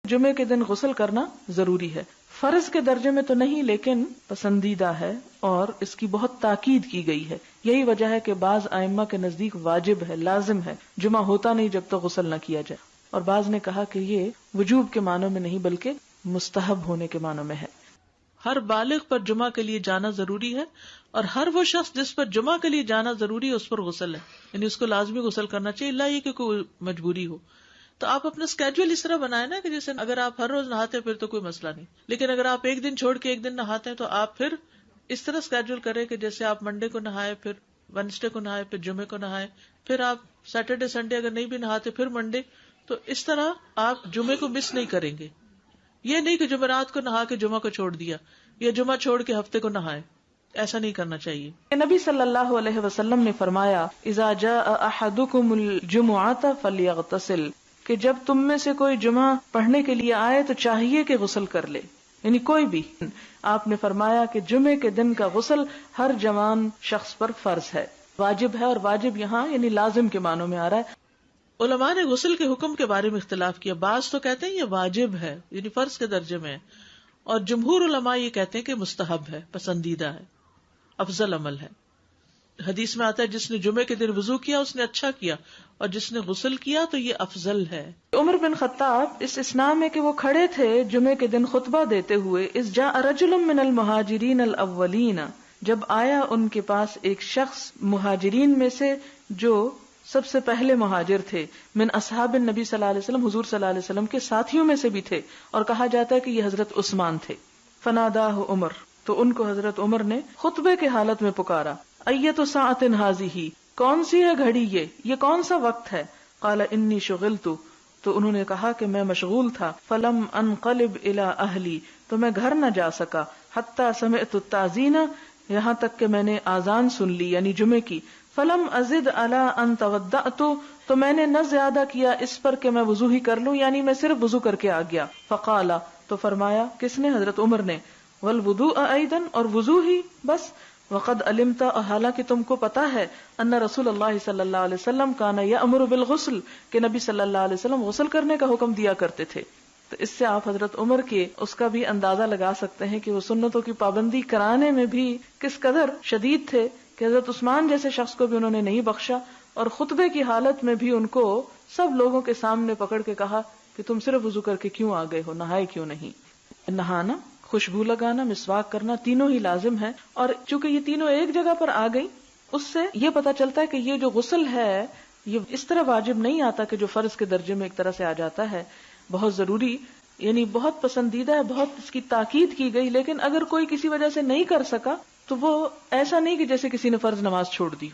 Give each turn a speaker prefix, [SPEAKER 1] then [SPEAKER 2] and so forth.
[SPEAKER 1] جمعے کے دن غسل کرنا ضروری ہے. فرض کے درجے میں تو نہیں لیکن پسندیدہ ہے اور اس کی بہت تاکید کی گئی ہے. یہی وجہ ہے کہ بعض ائمہ کے نزدیک واجب ہے، لازم ہے، جمعہ ہوتا نہیں جب تک غسل نہ کیا جائے. اور بعض نے کہا کہ یہ وجوب کے معنوں میں نہیں بلکہ مستحب ہونے کے معنوں میں ہے. ہر بالغ پر جمعہ کے لیے جانا ضروری ہے اور ہر وہ شخص جس پر جمعہ کے لیے جانا ضروری ہے اس پر غسل ہے، یعنی اس کو لازمی غسل کرنا چاہیے، الا یہ کہ کوئی مجبوری ہو. تو آپ اپنا اسکیڈول اس طرح بنائیں نا کہ جیسے اگر آپ ہر روز نہاتے ہیں پھر تو کوئی مسئلہ نہیں، لیکن اگر آپ ایک دن چھوڑ کے ایک دن نہاتے ہیں تو آپ پھر اس طرح اسکیڈول کریں کہ جیسے آپ منڈے کو نہائے، پھر وینسڈے کو نہائے، پھر جمعے کو نہائے، پھر آپ سیٹرڈے سنڈے اگر نہیں بھی نہاتے پھر منڈے. تو اس طرح آپ جمعے کو مس نہیں کریں گے. یہ نہیں کہ جمعرات کو نہا کے جمعہ کو چھوڑ دیا یا جمعہ چھوڑ کے ہفتے کو نہائے، ایسا نہیں کرنا چاہیے. نبی صلی اللہ علیہ وسلم نے فرمایا اذا جاء احدکم الجمعۃ فلیغتسل، کہ جب تم میں سے کوئی جمعہ پڑھنے کے لیے آئے تو چاہیے کہ غسل کر لے، یعنی کوئی بھی. آپ نے فرمایا کہ جمعے کے دن کا غسل ہر جوان شخص پر فرض ہے، واجب ہے، اور واجب یہاں یعنی لازم کے معنوں میں آ رہا ہے. علماء نے غسل کے حکم کے بارے میں اختلاف کیا. بعض تو کہتے ہیں یہ واجب ہے یعنی فرض کے درجے میں ہے، اور جمہور علماء یہ کہتے ہیں کہ مستحب ہے، پسندیدہ ہے، افضل عمل ہے. حدیث میں آتا ہے جس نے جمعے کے دن وضو کیا اس نے اچھا کیا، اور جس نے غسل کیا تو یہ افضل ہے. عمر بن خطاب اس اسنا میں کہ وہ کھڑے تھے جمعے کے دن خطبہ دیتے ہوئے، اذ جاء رجل من المہاجرین الاولین، جب آیا ان کے پاس ایک شخص مہاجرین میں سے جو سب سے پہلے مہاجر تھے، من اصحاب النبی صلی اللہ علیہ وسلم، حضور صلی اللہ علیہ وسلم کے ساتھیوں میں سے بھی تھے، اور کہا جاتا ہے کہ یہ حضرت عثمان تھے. فناداہ عمر، تو ان کو حضرت عمر نے خطبے کے حالت میں پکارا. ایت ساعۃ ھذہ، کون سی ہے گھڑی یہ کون سا وقت ہے؟ قال انی شغلت، تو انہوں نے کہا کہ میں مشغول تھا. فلم انقلب الی اہلی، تو میں گھر نہ جا سکا. حتی سمعت التاذین، یہاں تک کہ میں نے آذان سن لی یعنی جمعے کی. فلم ازد علی ان تودعت، تو میں نے نہ زیادہ کیا اس پر کہ میں وضو ہی کر لوں، یعنی میں صرف وضو کر کے آ گیا. فقال، تو فرمایا کس نے؟ حضرت عمر نے. والوضوء ایضا، اور وضو ہی بس. وقد علمت، حالانکہ تم کو پتا ہے، ان رسول اللہ صلی اللہ علیہ وسلم کان یأمر بالغسل، کہ نبی صلی اللہ علیہ وسلم غسل کرنے کا حکم دیا کرتے تھے. تو اس سے آپ حضرت عمر کے اس کا بھی اندازہ لگا سکتے ہیں کہ وہ سنتوں کی پابندی کرانے میں بھی کس قدر شدید تھے، کہ حضرت عثمان جیسے شخص کو بھی انہوں نے نہیں بخشا، اور خطبے کی حالت میں بھی ان کو سب لوگوں کے سامنے پکڑ کے کہا کہ تم صرف وضو کر کے کیوں آ گئے ہو، نہائے کیوں نہیں. نہانا، خوشبو لگانا، مسواک کرنا، تینوں ہی لازم ہے. اور چونکہ یہ تینوں ایک جگہ پر آ گئی، اس سے یہ پتا چلتا ہے کہ یہ جو غسل ہے یہ اس طرح واجب نہیں آتا کہ جو فرض کے درجے میں ایک طرح سے آ جاتا ہے، بہت ضروری، یعنی بہت پسندیدہ ہے، بہت اس کی تاکید کی گئی. لیکن اگر کوئی کسی وجہ سے نہیں کر سکا تو وہ ایسا نہیں کہ جیسے کسی نے فرض نماز چھوڑ دی ہو.